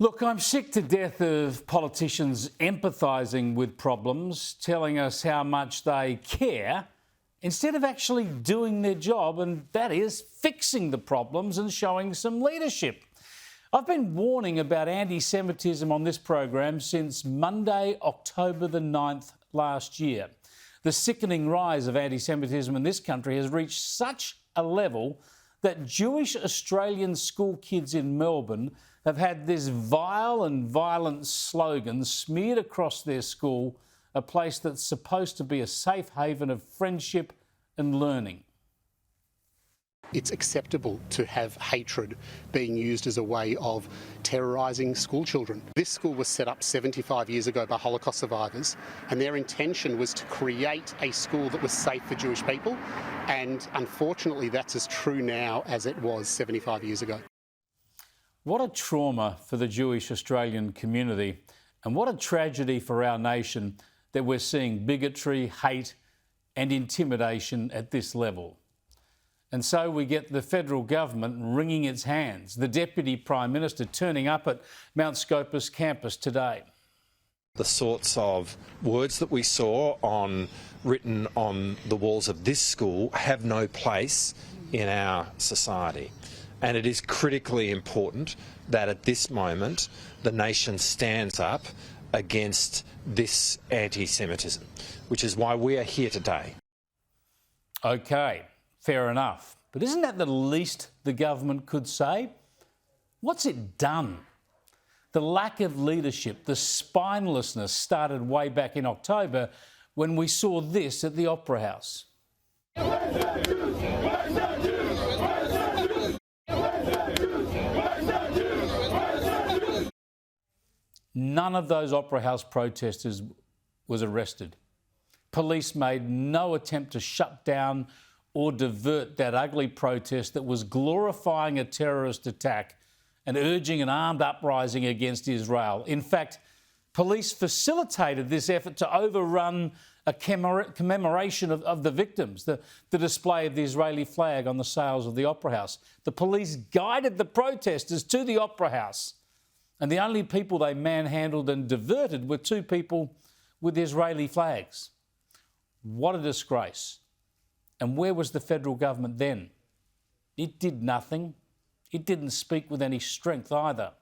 Look, I'm sick to death of politicians empathising with problems, telling us how much they care, instead of actually doing their job, and that is fixing the problems and showing some leadership. I've been warning about anti-Semitism on this program since Monday, October the 9th last year. The sickening rise of anti-Semitism in this country has reached such a level that Jewish Australian school kids in Melbourne have had this vile and violent slogan smeared across their school, a place that's supposed to be a safe haven of friendship and learning. It's acceptable to have hatred being used as a way of terrorising school children. This school was set up 75 years ago by Holocaust survivors, and their intention was to create a school that was safe for Jewish people, and unfortunately that's as true now as it was 75 years ago. What a trauma for the Jewish Australian community, and what a tragedy for our nation that we're seeing bigotry, hate and intimidation at this level. And so we get the federal government wringing its hands, the Deputy Prime Minister turning up at Mount Scopus campus today. The sorts of words that we saw written on the walls of this school have no place in our society. And it is critically important that at this moment the nation stands up against this anti-Semitism, which is why we are here today. OK, fair enough. But isn't that the least the government could say? What's it done? The lack of leadership, the spinelessness started way back in October when we saw this at the Opera House. None of those Opera House protesters was arrested. Police made no attempt to shut down or divert that ugly protest that was glorifying a terrorist attack and urging an armed uprising against Israel. In fact, police facilitated this effort to overrun a commemoration of the victims, the display of the Israeli flag on the sails of the Opera House. The police guided the protesters to the Opera House, and the only people they manhandled and diverted were two people with Israeli flags. What a disgrace. And where was the federal government then? It did nothing. It didn't speak with any strength either.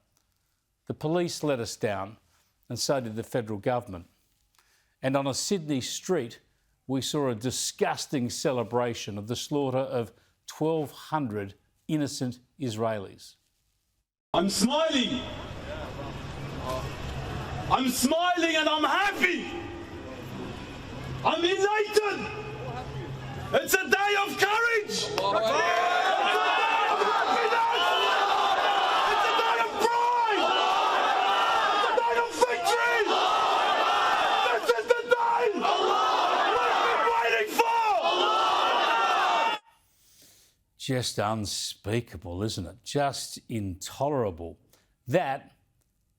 The police let us down, and so did the federal government. And on a Sydney street, we saw a disgusting celebration of the slaughter of 1,200 innocent Israelis. I'm smiling. I'm smiling and I'm happy. I'm elated. It's a day of courage. It's a day of happiness. It's a day of pride. It's a day of victory. This is the day we've been waiting for. Just unspeakable, isn't it? Just intolerable. That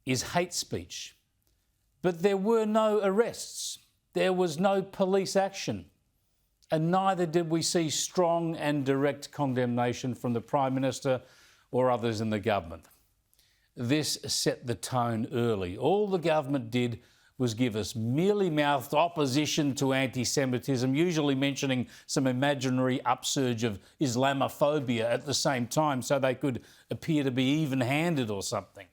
is hate speech. But there were no arrests. There was no police action. And neither did we see strong and direct condemnation from the Prime Minister or others in the government. This set the tone early. All the government did was give us mealy-mouthed opposition to anti-Semitism, usually mentioning some imaginary upsurge of Islamophobia at the same time so they could appear to be even-handed or something.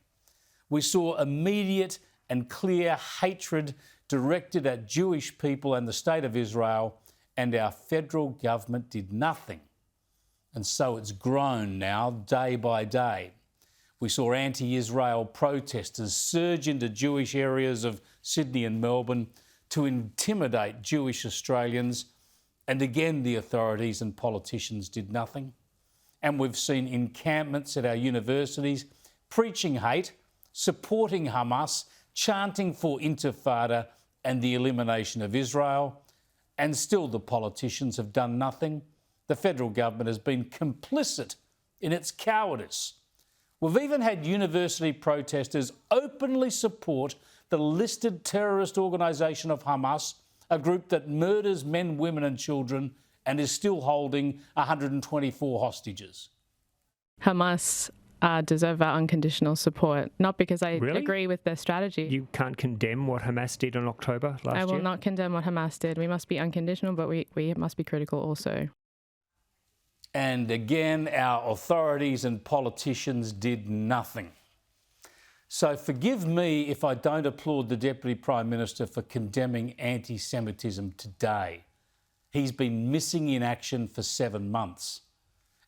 We saw immediate and clear hatred directed at Jewish people and the State of Israel, and our federal government did nothing. And so it's grown now, day by day. We saw anti-Israel protesters surge into Jewish areas of Sydney and Melbourne to intimidate Jewish Australians, and again the authorities and politicians did nothing. And we've seen encampments at our universities preaching hate, supporting Hamas, chanting for intifada and the elimination of Israel. And still the politicians have done nothing. The federal government has been complicit in its cowardice. We've even had university protesters openly support the listed terrorist organisation of Hamas, a group that murders men, women and children and is still holding 124 hostages. Hamas deserve our unconditional support, not because I Really? agree with their strategy. You can't condemn what Hamas did in October last year? I will not condemn what Hamas did. We must be unconditional, but we must be critical also. And again, our authorities and politicians did nothing. So forgive me if I don't applaud the Deputy Prime Minister for condemning anti-Semitism today. He's been missing in action for 7 months.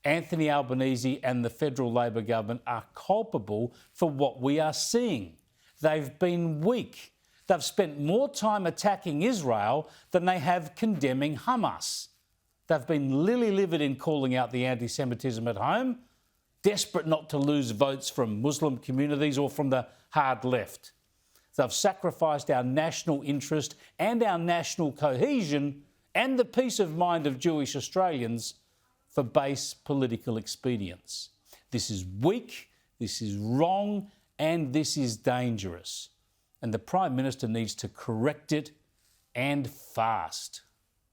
Anthony Albanese and the federal Labor government are culpable for what we are seeing. They've been weak. They've spent more time attacking Israel than they have condemning Hamas. They've been lily-livered in calling out the anti-Semitism at home, desperate not to lose votes from Muslim communities or from the hard left. They've sacrificed our national interest and our national cohesion and the peace of mind of Jewish Australians for base political expedience. This is weak, this is wrong, and this is dangerous. And the Prime Minister needs to correct it, and fast.